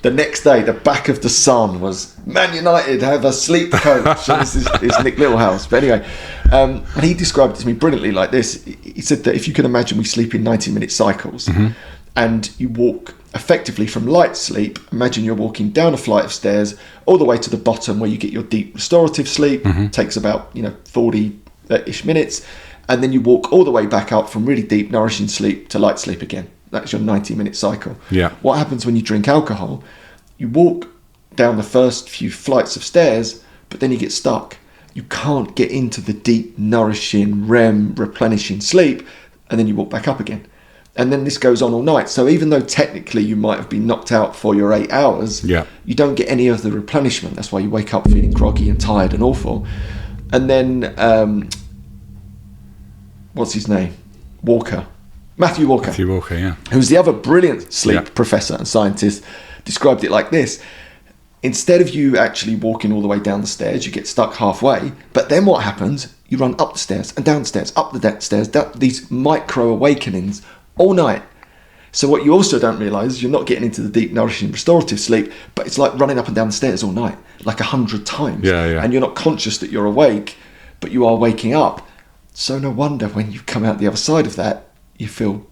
The next day, the back of the Sun was, "Man United have a sleep coach." This is Nick Littlehouse. But anyway, and he described it to me brilliantly like this. He said that if you can imagine, we sleep in 90-minute cycles, and you walk effectively from light sleep. Imagine you're walking down a flight of stairs all the way to the bottom where you get your deep restorative sleep. Takes about 40-ish minutes, and then you walk all the way back up from really deep, nourishing sleep to light sleep again. That's your 90-minute cycle. Yeah. What happens when you drink alcohol? You walk down the first few flights of stairs, but then you get stuck. You can't get into the deep, nourishing, REM, replenishing sleep, and then you walk back up again. And then this goes on all night. So even though technically you might have been knocked out for your 8 hours, you don't get any of the replenishment. That's why you wake up feeling groggy and tired and awful. And then, what's his name? Matthew Walker, yeah. who's the other brilliant sleep professor and scientist, described it like this. Instead of you actually walking all the way down the stairs, you get stuck halfway. But then what happens? You run up the stairs and down the stairs, up the stairs, these micro awakenings all night. So what you also don't realise is you're not getting into the deep, nourishing, restorative sleep, but it's like running up and down the stairs all night, like 100 times. And you're not conscious that you're awake, but you are waking up. So no wonder when you come out the other side of that, you feel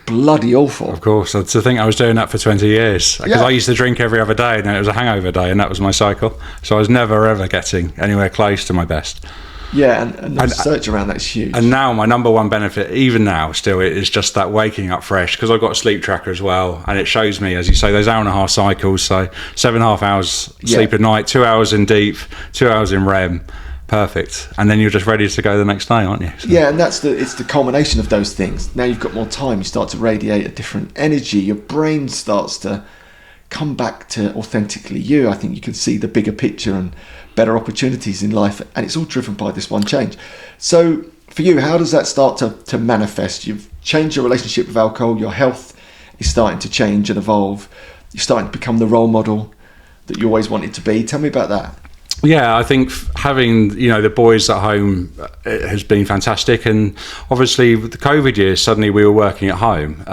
bloody awful. Of course. To think I was doing that for 20 years. Because I used to drink every other day, and then it was a hangover day, and that was my cycle. So I was never, ever getting anywhere close to my best. Yeah, and the research around that is huge. And now my number one benefit, even now still, it is just that waking up fresh, because I've got a sleep tracker as well, and it shows me, as you say, those 1.5-hour cycles, so 7.5 hours sleep at night, 2 hours in deep, 2 hours in REM. Perfect. And then you're just ready to go the next day, aren't you? So. Yeah, and it's the culmination of those things. Now you've got more time, you start to radiate a different energy, your brain starts to come back to authentically you. I think you can see the bigger picture and better opportunities in life, and it's all driven by this one change. So for you, how does that start to manifest? You've changed your relationship with alcohol, your health is starting to change and evolve, you're starting to become the role model that you always wanted to be. Tell me about that. Yeah, I think having the boys at home has been fantastic, and obviously with the COVID years, suddenly we were working at home.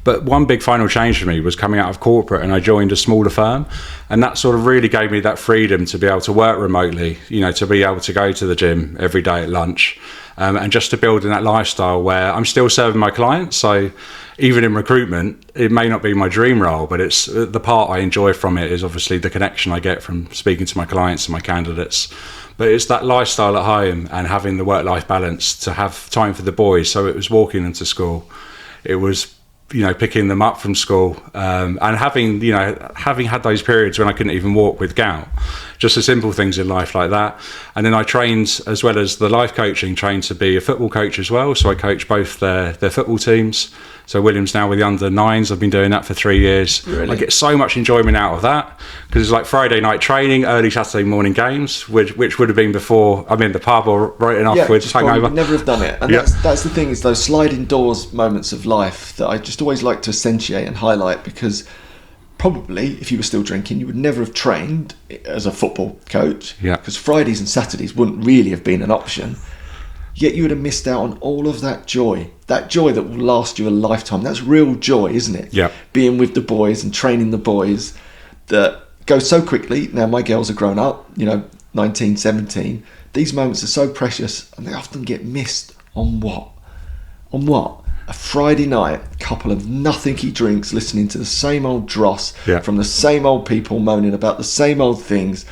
But one big final change for me was coming out of corporate, and I joined a smaller firm, and that sort of really gave me that freedom to be able to work remotely. To be able to go to the gym every day at lunch, and just to build in that lifestyle where I'm still serving my clients. So even in recruitment, it may not be my dream role, but it's the part I enjoy from it is obviously the connection I get from speaking to my clients and my candidates. But it's that lifestyle at home and having the work-life balance to have time for the boys. So it was walking them to school. It was, picking them up from school, and having had those periods when I couldn't even walk with gout. Just the simple things in life like that. And then I trained, as well as the life coaching, trained to be a football coach as well. So I coach both their football teams. So William's now with the under-9s. I've been doing that for 3 years. Really? I get so much enjoyment out of that, because it's like Friday night training, early Saturday morning games, which would have been before I'm in the pub or writing off with hangover. Would never have done it. And that's the thing, is those sliding doors moments of life that I just always like to accentuate and highlight, because probably if you were still drinking, you would never have trained as a football coach, because Fridays and Saturdays wouldn't really have been an option. Yet you would have missed out on all of that joy that will last you a lifetime. That's real joy, isn't it? Yeah. Being with the boys and training the boys that goes so quickly. Now my girls are grown up, 19, 17. These moments are so precious, and they often get missed on what? A Friday night, a couple of nothingy drinks, listening to the same old dross from the same old people moaning about the same old things.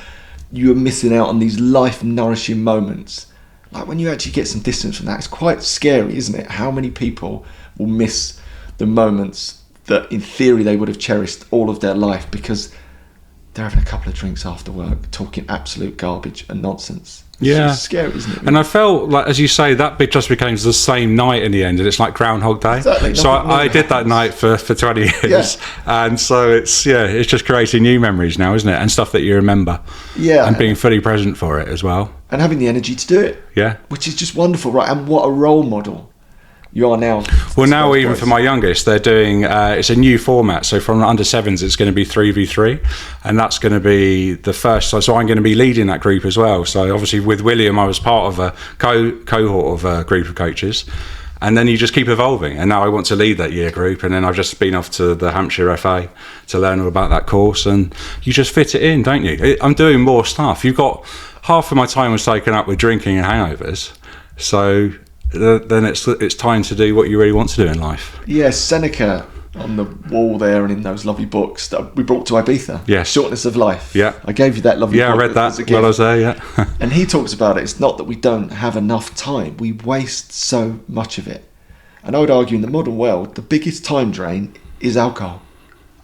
You are missing out on these life-nourishing moments. Like when you actually get some distance from that, it's quite scary, isn't it? How many people will miss the moments that in theory they would have cherished all of their life because they're having a couple of drinks after work, talking absolute garbage and nonsense. Yeah. It's scary, isn't it? And I felt like, as you say, that bit just became the same night in the end, and it's like Groundhog Day. Exactly. So Nothing I new did that happens. night for 20 years, and so it's just creating new memories now, isn't it? And stuff that you remember, and being fully present for it as well, and having the energy to do it. Yeah, which is just wonderful, right? And what a role model you are now. Well, now even for my youngest, they're doing it's a new format. So from under 7s, it's going to be 3v3, and that's going to be the first. So I'm going to be leading that group as well. So obviously with William, I was part of a cohort of a group of coaches, and then you just keep evolving. And now I want to lead that year group, and then I've just been off to the Hampshire FA to learn all about that course, and you just fit it in, don't you? I'm doing more stuff. You've got half of my time was taken up with drinking and hangovers, so then it's time to do what you really want to do in life. Yes, Seneca on the wall there and in those lovely books that we brought to Ibiza. Yes. Shortness of Life. Yeah. I gave you that lovely book. Yeah, I read that while I was there, yeah. And he talks about it. It's not that we don't have enough time. We waste so much of it. And I would argue in the modern world, the biggest time drain is alcohol.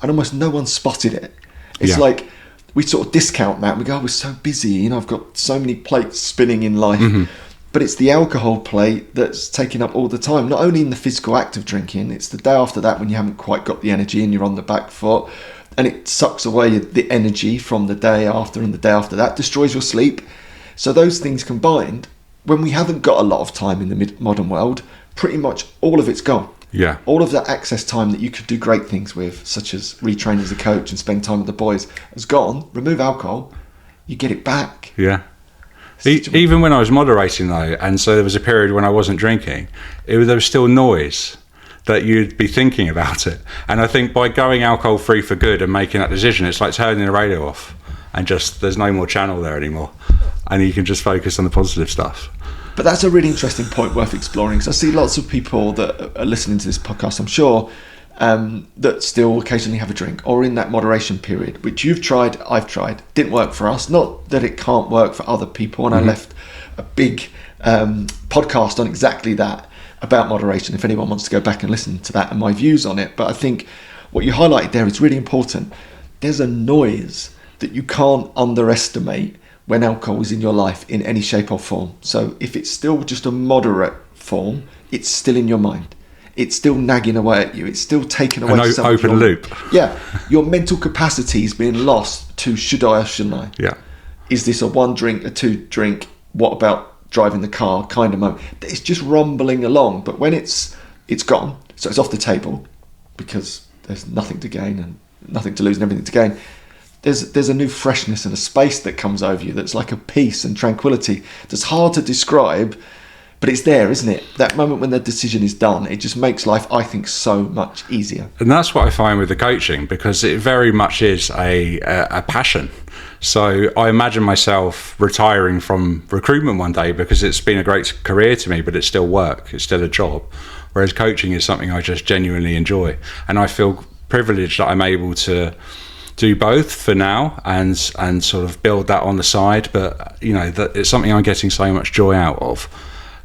And almost no one spotted it. It's like we sort of discount that and we go, we're so busy. I've got so many plates spinning in life. Mm-hmm. But it's the alcohol plate that's taking up all the time, not only in the physical act of drinking, it's the day after that when you haven't quite got the energy and you're on the back foot, and it sucks away the energy from the day after, and the day after that destroys your sleep. So those things combined, when we haven't got a lot of time in the modern world, pretty much all of it's gone. Yeah. All of that access time that you could do great things with, such as retrain as a coach and spend time with the boys, has gone. Remove alcohol, you get it back. Yeah. Even when I was moderating though, and so there was a period when I wasn't drinking, there was still noise that you'd be thinking about it. And I think by going alcohol free for good and making that decision, it's like turning the radio off and just there's no more channel there anymore, and you can just focus on the positive stuff. But that's a really interesting point worth exploring. So I see lots of people that are listening to this podcast, I'm sure, that still occasionally have a drink or in that moderation period, which you've tried, I've tried, didn't work for us. Not that it can't work for other people. And I left a big podcast on exactly that, about moderation, if anyone wants to go back and listen to that and my views on it. But I think what you highlighted there is really important. There's a noise that you can't underestimate when alcohol is in your life in any shape or form. So if it's still just a moderate form, it's still in your mind. It's still nagging away at you. It's still taking away an open loop. Yeah. Your mental capacity is being lost to should I or shouldn't I? Yeah. Is this a 1 drink, a 2 drink? What about driving the car kind of moment? It's just rumbling along. But when it's gone, so it's off the table because there's nothing to gain and nothing to lose and everything to gain. There's a new freshness and a space that comes over you that's like a peace and tranquility that's hard to describe. But it's there, isn't it? That moment when the decision is done, it just makes life, I think, so much easier. And that's what I find with the coaching, because it very much is a passion. So I imagine myself retiring from recruitment one day because it's been a great career to me, but it's still work, it's still a job. Whereas coaching is something I just genuinely enjoy. And I feel privileged that I'm able to do both for now and sort of build that on the side. But, that it's something I'm getting so much joy out of.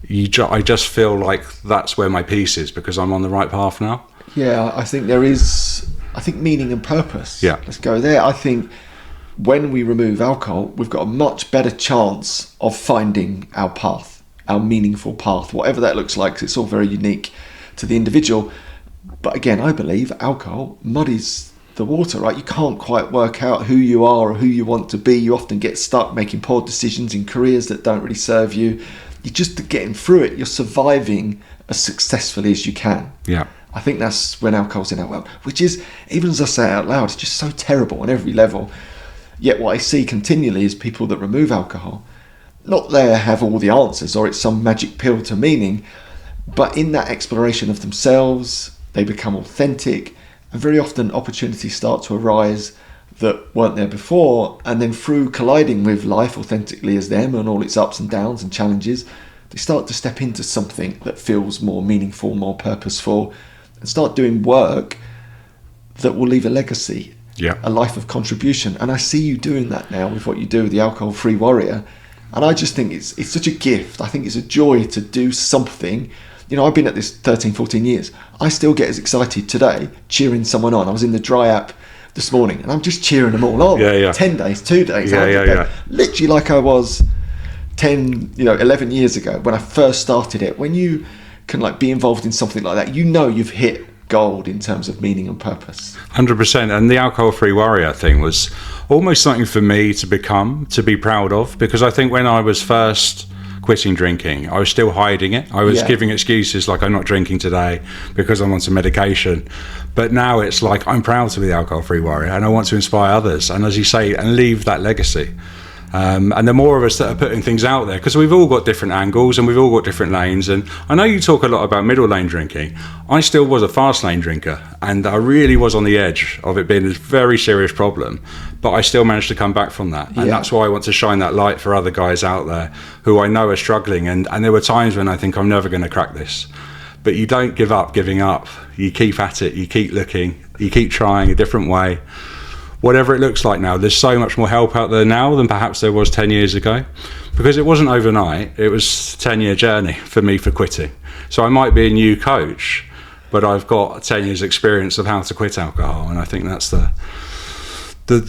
I just feel like that's where my peace is because I'm on the right path now. Yeah, I think there is, meaning and purpose. Yeah. Let's go there. I think when we remove alcohol, we've got a much better chance of finding our path, our meaningful path, whatever that looks like, 'cause it's all very unique to the individual. But again, I believe alcohol muddies the water, right? You can't quite work out who you are or who you want to be. You often get stuck making poor decisions in careers that don't really serve you. You're just getting through it. You're surviving as successfully as you can. Yeah. I think that's when alcohol's in our world, which is, even as I say it out loud, it's just so terrible on every level. Yet what I see continually is people that remove alcohol, not there have all the answers or it's some magic pill to meaning, but in that exploration of themselves, they become authentic, and very often opportunities start to arise that weren't there before, and then through colliding with life authentically as them and all its ups and downs and challenges, they start to step into something that feels more meaningful, more purposeful, and start doing work that will leave a legacy, a life of contribution. And I see you doing that now with what you do with the Alcohol-Free Warrior, and I just think it's such a gift. I think it's a joy to do something. I've been at this 13, 14 years. I still get as excited today cheering someone on. I was in the Dry app this morning and I'm just cheering them all on. 10 days, 2 days, 100 days. Literally like I was 10, 11 years ago when I first started it, when you can like be involved in something like that, you've hit gold in terms of meaning and purpose. 100%. And the alcohol-free warrior thing was almost something for me to be proud of, because I think when I was first quitting drinking, I was still hiding it. I was giving excuses like I'm not drinking today because I'm on some medication. But now it's like I'm proud to be the alcohol-free warrior, and I want to inspire others, and as you say, and leave that legacy. And the more of us that are putting things out there, because we've all got different angles and we've all got different lanes. And I know you talk a lot about middle lane drinking. I still was a fast lane drinker, and I really was on the edge of it being a very serious problem, but I still managed to come back from that. And that's why I want to shine that light for other guys out there who I know are struggling. And there were times when I think I'm never going to crack this, but you don't give up giving up. You keep at it, you keep looking, you keep trying a different way. Whatever it looks like now, there's so much more help out there now than perhaps there was 10 years ago, because it wasn't overnight. It was a 10-year journey for me for quitting. So I might be a new coach, but I've got 10 years experience of how to quit alcohol, and I think that's the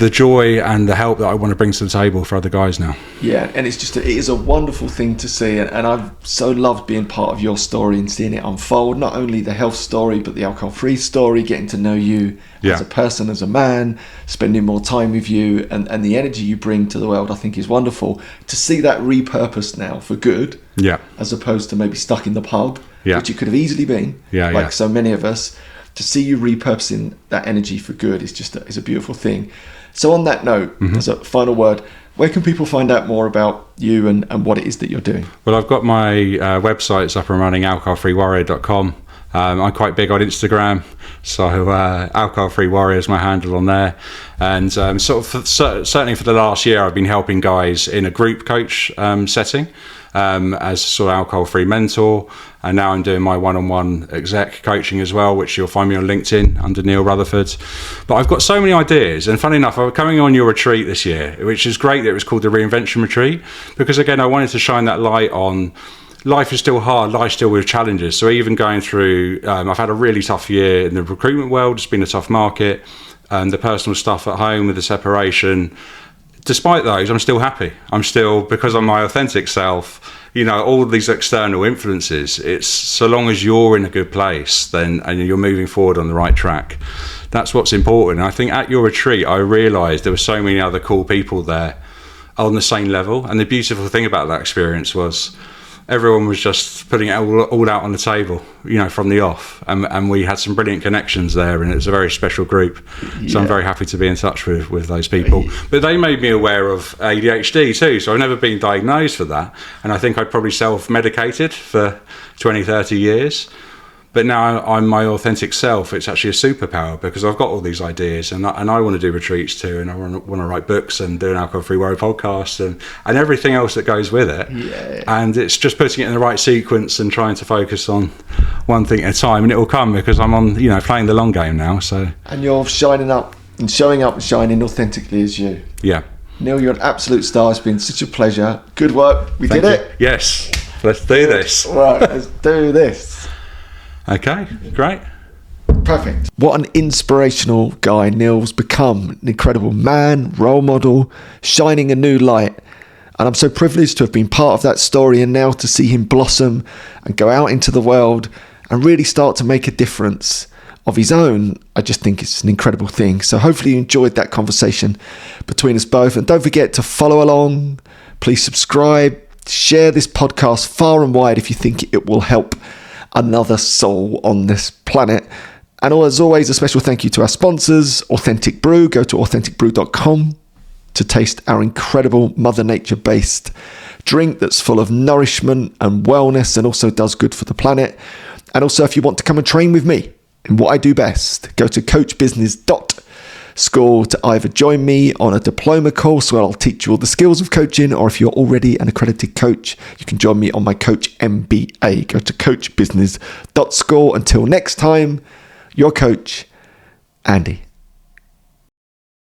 joy and the help that I want to bring to the table for other guys now. Yeah, and it is a wonderful thing to see, and I've so loved being part of your story and seeing it unfold, not only the health story but the alcohol-free story, getting to know you as a person, as a man, spending more time with you, and the energy you bring to the world I think is wonderful. To see that repurposed now for good, as opposed to maybe stuck in the pub, which you could have easily been, so many of us. To see you repurposing that energy for good is a beautiful thing. So on that note, as a final word, where can people find out more about you and what it is that you're doing? Well, I've got my websites up and running, alcoholfreewarrior.com. I'm quite big on Instagram, so Alcohol Free Warrior is my handle on there. And certainly for the last year, I've been helping guys in a group coach setting as sort of alcohol-free mentor. And now I'm doing my one-on-one exec coaching as well, which you'll find me on LinkedIn under Neil Rutherford. But I've got so many ideas. And funny enough, I'm coming on your retreat this year, which is great that it was called the Reinvention Retreat, because again, I wanted to shine that light on life is still hard, life still with challenges. So even going through, I've had a really tough year in the recruitment world. It's been a tough market. The personal stuff at home with the separation. Despite those, I'm still happy. I'm still, because I'm my authentic self, all of these external influences, it's so long as you're in a good place and you're moving forward on the right track. That's what's important. And I think at your retreat, I realised there were so many other cool people there on the same level. And the beautiful thing about that experience was everyone was just putting it all out on the table, from the off. And we had some brilliant connections there, and it was a very special group. So I'm very happy to be in touch with those people. But they made me aware of ADHD too, so I've never been diagnosed for that. And I think I'd probably self-medicated for 20, 30 years. But now I'm my authentic self. It's actually a superpower because I've got all these ideas, and I want to do retreats too, and I want to write books and do an Alcohol Free Warrior podcast and everything else that goes with it. Yeah. And it's just putting it in the right sequence and trying to focus on one thing at a time, and it will come because I'm on, playing the long game now. So. And you're shining up and showing up and shining authentically as you. Yeah. Neil, you're an absolute star. It's been such a pleasure. Good work. We did it. Yes. Let's do this. Right. Let's do this. Okay, great. Perfect. What an inspirational guy Neil's become. An incredible man, role model, shining a new light. And I'm so privileged to have been part of that story, and now to see him blossom and go out into the world and really start to make a difference of his own. I just think it's an incredible thing. So hopefully you enjoyed that conversation between us both. And don't forget to follow along. Please subscribe. Share this podcast far and wide if you think it will help another soul on this planet. And as always, a special thank you to our sponsors, Authentic Brew. Go to authenticbrew.com to taste our incredible Mother Nature based drink that's full of nourishment and wellness and also does good for the planet. And also, if you want to come and train with me in what I do best, go to coachbusiness.school to either join me on a diploma course where I'll teach you all the skills of coaching, or if you're already an accredited coach, you can join me on my Coach MBA. Go to coachbusiness.school. Until next time, your coach, Andy.